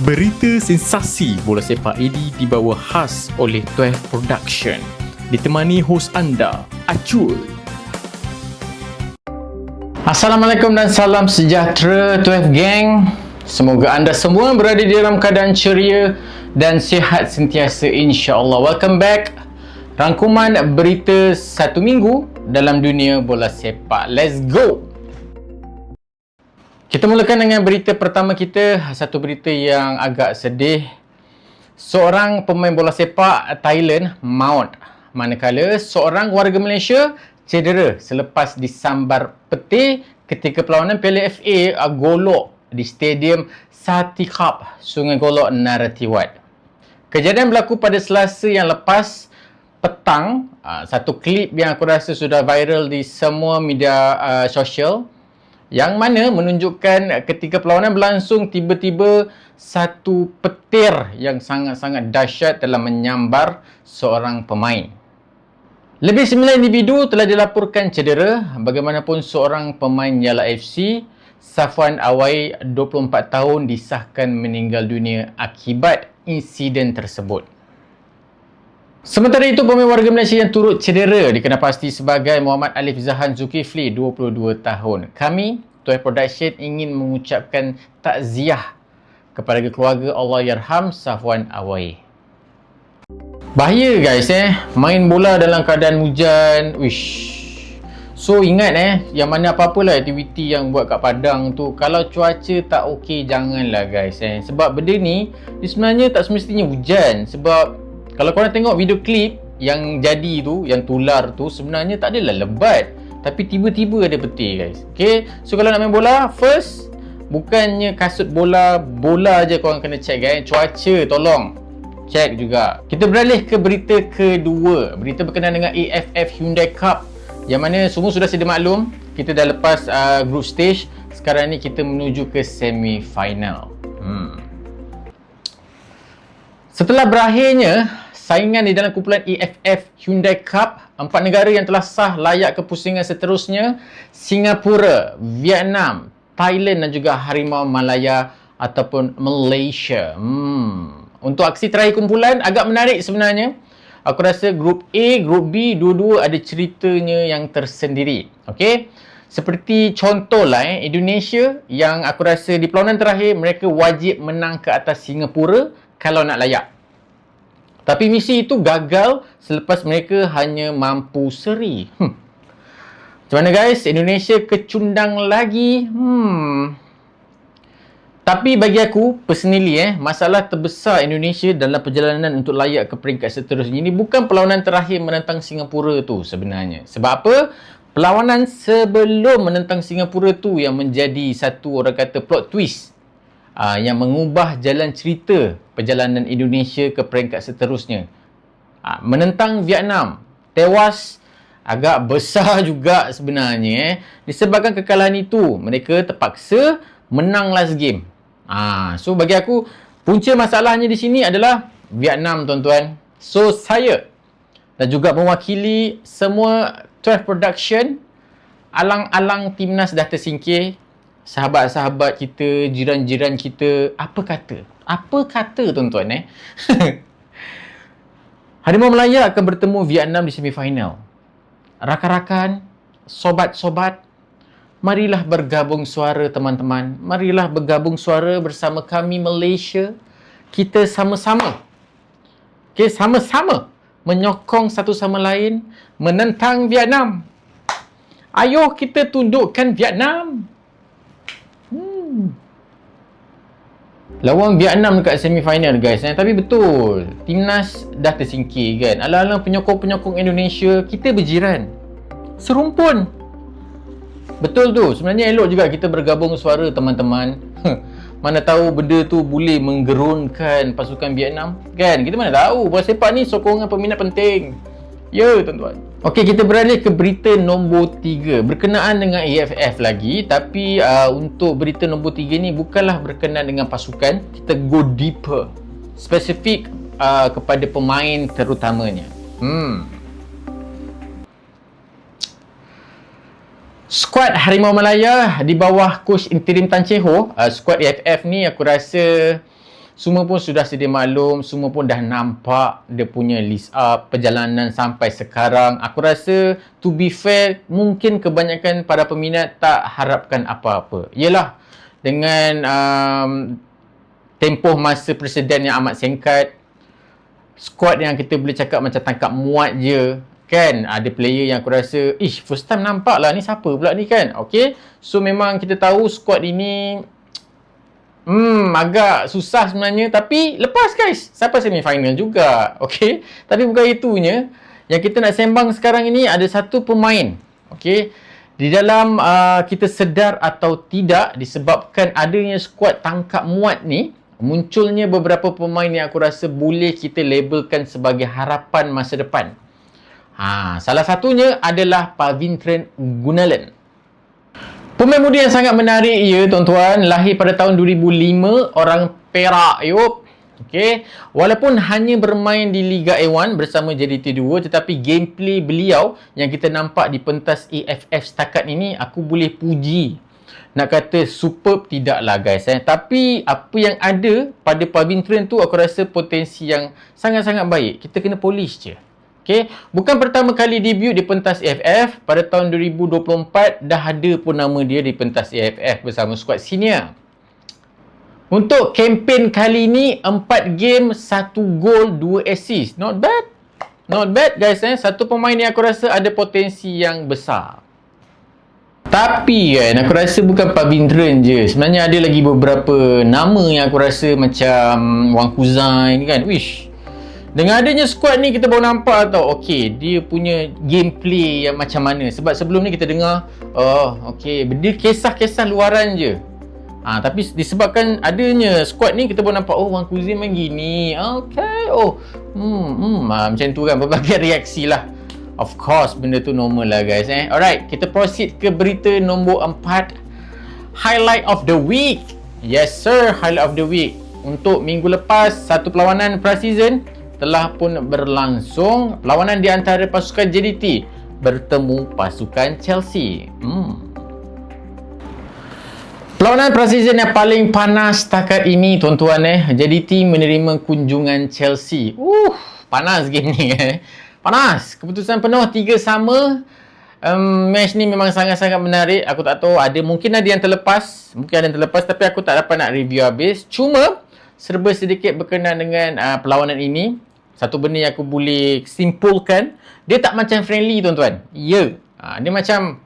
Berita sensasi bola sepak ini dibawa khas oleh 12 Production. Ditemani hos anda, Acul. Assalamualaikum dan salam sejahtera 12 Gang. Semoga anda semua berada di dalam keadaan ceria dan sihat sentiasa, insya-Allah. Welcome back. Rangkuman berita satu minggu dalam dunia bola sepak. Let's go. Kita mulakan dengan berita pertama kita, satu berita yang agak sedih. Seorang pemain bola sepak Thailand maut, manakala seorang warga Malaysia cedera selepas disambar peti ketika perlawanan Piala FA Golok di Stadium Satikap, Sungai Golok, Narathiwat. Kejadian berlaku pada Selasa yang lepas petang. Satu klip yang aku rasa sudah viral di semua media sosial, yang mana menunjukkan ketika perlawanan berlangsung, tiba-tiba satu petir yang sangat-sangat dahsyat telah menyambar seorang pemain. Lebih 9 individu telah dilaporkan cedera. Bagaimanapun, seorang pemain Yala FC, Safwan Awai, 24 tahun, disahkan meninggal dunia akibat insiden tersebut. Sementara itu, pemain warga Malaysia yang turut cedera dikenal pasti sebagai Muhammad Alif Zahan Zulkifli, 22 tahun. Kami, 12 Production, ingin mengucapkan takziah kepada keluarga Allahyarham Safwan Awai. Bahaya guys, main bola dalam keadaan hujan. So ingat yang mana apa-apalah aktiviti yang buat kat padang tu, kalau cuaca tak okey, janganlah guys. Sebab benda ni sebenarnya tak semestinya hujan. Sebab kalau korang tengok video klip yang jadi tu, yang tular tu, sebenarnya tak adalah lebat, tapi tiba-tiba ada petir guys. Okay, so kalau nak main bola, first, bukannya kasut bola je korang kena check guys. Cuaca tolong check juga. Kita beralih ke berita kedua. Berita berkenaan dengan AFF Hyundai Cup, yang mana semua sudah sedia maklum, kita dah lepas group stage. Sekarang ni kita menuju ke semi final. Setelah berakhirnya saingan di dalam kumpulan AFF Hyundai Cup, 4 negara yang telah sah layak ke pusingan seterusnya: Singapura, Vietnam, Thailand dan juga Harimau Malaya ataupun Malaysia. Untuk aksi terakhir kumpulan agak menarik sebenarnya. Aku rasa grup A, grup B, dua-dua ada ceritanya yang tersendiri. Okey. Seperti contohlah Indonesia, yang aku rasa di perlawanan terakhir mereka wajib menang ke atas Singapura kalau nak layak. Tapi misi itu gagal selepas mereka hanya mampu seri. Macam mana guys? Indonesia kecundang lagi. Tapi bagi aku personally, masalah terbesar Indonesia dalam perjalanan untuk layak ke peringkat seterusnya ini bukan perlawanan terakhir menentang Singapura tu sebenarnya. Sebab apa? Perlawanan sebelum menentang Singapura tu yang menjadi satu, orang kata, plot twist, yang mengubah jalan cerita perjalanan Indonesia ke peringkat seterusnya. Menentang Vietnam, tewas agak besar juga sebenarnya. Disebabkan kekalahan itu, mereka terpaksa menang last game. So bagi aku, punca masalahnya di sini adalah Vietnam, tuan-tuan. So saya dan juga mewakili semua 12 Production, alang-alang timnas dah tersingkir, sahabat-sahabat kita, jiran-jiran kita, apa kata tuan-tuan Harimau Malaya akan bertemu Vietnam di semifinal. Rakan-rakan, sobat-sobat, marilah bergabung suara teman-teman. Marilah bergabung suara bersama kami Malaysia. Kita sama-sama, sama-sama menyokong satu sama lain menentang Vietnam. Ayo kita tundukkan Vietnam. Lawan Vietnam dekat semifinal guys. Tapi betul, timnas dah tersingkir kan. Alang-alang penyokong-penyokong Indonesia, kita berjiran, serumpun. Betul tu. Sebenarnya elok juga kita bergabung suara teman-teman. Mana tahu benda tu boleh menggerunkan pasukan Vietnam kan. Kita mana tahu. Bola sepak ni sokongan peminat penting. Ya tuan-tuan. Okey, kita beralih ke berita nombor 3. Berkenaan dengan AFF lagi, tapi untuk berita nombor 3 ni bukanlah berkenaan dengan pasukan. Kita go deeper, spesifik kepada pemain terutamanya. Skuad Harimau Malaya di bawah coach interim Tan Chee Ho, skuad AFF ni aku rasa semua pun sudah sedia maklum, semua pun dah nampak dia punya list up perjalanan sampai sekarang. Aku rasa to be fair, mungkin kebanyakan para peminat tak harapkan apa-apa. Yelah, dengan tempoh masa presiden yang amat singkat, squad yang kita boleh cakap macam tangkap muat je kan. Ada player yang aku rasa first time nampak lah, ni siapa pula ni kan. Okay, so memang kita tahu squad ini agak susah sebenarnya, tapi lepas guys sampai semi-final juga. Okay, tapi bukan itunya. Yang kita nak sembang sekarang ini ada satu pemain, okay, di dalam kita sedar atau tidak, disebabkan adanya squad tangkap muat ni, munculnya beberapa pemain yang aku rasa boleh kita labelkan sebagai harapan masa depan. Salah satunya adalah Pavithran Gunalan. Pemain muda yang sangat menarik ia tuan-tuan, lahir pada tahun 2005, orang Perak. Okay. Walaupun hanya bermain di Liga A1 bersama JDT 2, tetapi gameplay beliau yang kita nampak di pentas AFF setakat ini, aku boleh puji. Nak kata superb tidaklah guys. Tapi apa yang ada pada Pavithran tu, aku rasa potensi yang sangat-sangat baik. Kita kena polish je. Okay. Bukan pertama kali debut di pentas AFF. Pada tahun 2024 dah ada pun nama dia di pentas AFF bersama skuad senior. Untuk kempen kali ni 4 game, 1 gol, 2 assist. Not bad. Not bad guys. Satu pemain yang aku rasa ada potensi yang besar. Tapi kan, aku rasa bukan Pavithran je. Sebenarnya ada lagi beberapa nama yang aku rasa macam Wang Kuzai ni kan. Dengan adanya squad ni kita baru nampak tau, okay, dia punya gameplay yang macam mana. Sebab sebelum ni kita dengar, okay, dia kisah-kisah luaran je. Tapi disebabkan adanya squad ni, kita baru nampak, Wang Kuzai main gini. Okay, macam tu kan, berbagai reaksi lah. Of course, benda tu normal lah guys. Alright, kita proceed ke berita nombor 4. Highlight of the week. Yes sir, highlight of the week. Untuk minggu lepas, satu perlawanan pra-season telah pun berlangsung. Perlawanan di antara pasukan JDT bertemu pasukan Chelsea. Perlawanan pra-season yang paling panas setakat ini tuan-tuan. JDT menerima kunjungan Chelsea. Panas game ni panas. Keputusan penuh 3-3. Match ni memang sangat-sangat menarik. Aku tak tahu, mungkin ada yang terlepas. Tapi aku tak dapat nak review habis. Cuma serba sedikit berkenaan dengan perlawanan ini. Satu benda yang aku boleh simpulkan, dia tak macam friendly tuan-tuan. Dia macam,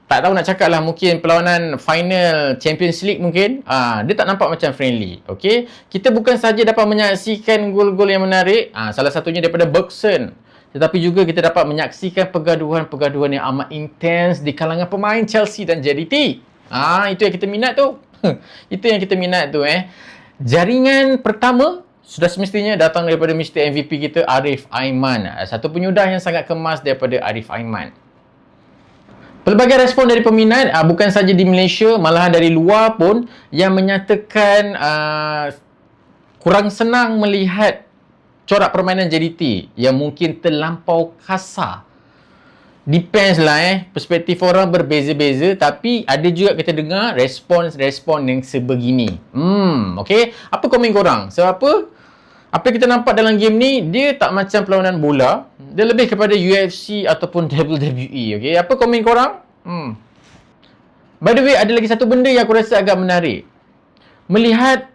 tak tahu nak cakap lah, mungkin perlawanan final Champions League mungkin. Dia tak nampak macam friendly. Okay, kita bukan saja dapat menyaksikan gol-gol yang menarik, salah satunya daripada Bergson, tetapi juga kita dapat menyaksikan pergaduhan-pergaduhan yang amat intens di kalangan pemain Chelsea dan JDT. Itu yang kita minat tu. Itu yang kita minat tu. Jaringan pertama sudah semestinya datang daripada Mr. MVP kita, Arif Aiman. Satu penyudah yang sangat kemas daripada Arif Aiman. Pelbagai respon dari peminat, bukan saja di Malaysia, malahan dari luar pun, yang menyatakan kurang senang melihat corak permainan JDT yang mungkin terlampau kasar. Depends lah perspektif orang berbeza-beza, tapi ada juga kita dengar respon-respon yang sebegini. Okay, apa komen korang? Sebab apa yang kita nampak dalam game ni, dia tak macam perlawanan bola. Dia lebih kepada UFC ataupun WWE. Okay, apa komen korang? By the way, ada lagi satu benda yang aku rasa agak menarik. Melihat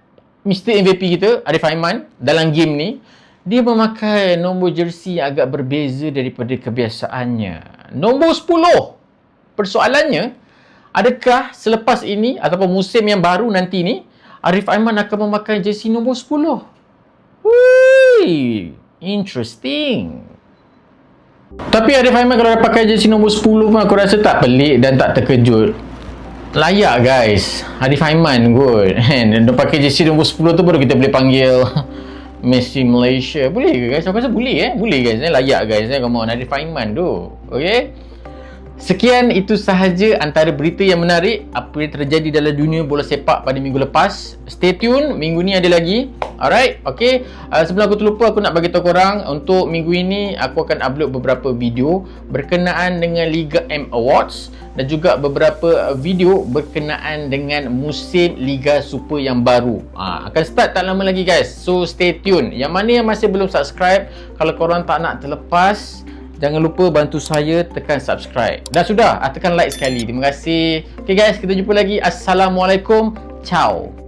Mr. MVP kita, Arif Aiman, dalam game ni, dia memakai nombor jersey yang agak berbeza daripada kebiasaannya. Nombor 10. Persoalannya, adakah selepas ini ataupun musim yang baru nanti ni, Arif Aiman akan memakai jersey nombor 10? Interesting. Tapi Arif Aiman kalau dah pakai jersey nombor 10 pun aku rasa tak pelik dan tak terkejut. Layak guys, Arif Aiman kot. Dia pakai jersey nombor 10 tu baru kita boleh panggil Messi Malaysia. Boleh ke guys? Aku rasa boleh Boleh guys. Layak guys. Come on, Arif Aiman tu. Okay. Sekian, itu sahaja antara berita yang menarik apa yang terjadi dalam dunia bola sepak pada minggu lepas. Stay tune, minggu ni ada lagi Alright, okay. Sebelum aku terlupa, aku nak bagi tahu korang, untuk minggu ini aku akan upload beberapa video berkenaan dengan Liga M Awards dan juga beberapa video berkenaan dengan musim Liga Super yang baru. Akan start tak lama lagi guys. So stay tune. Yang mana yang masih belum subscribe, kalau korang tak nak terlepas, jangan lupa bantu saya tekan subscribe. Dan sudah, tekan like sekali. Terima kasih. Okay guys, kita jumpa lagi. Assalamualaikum. Ciao.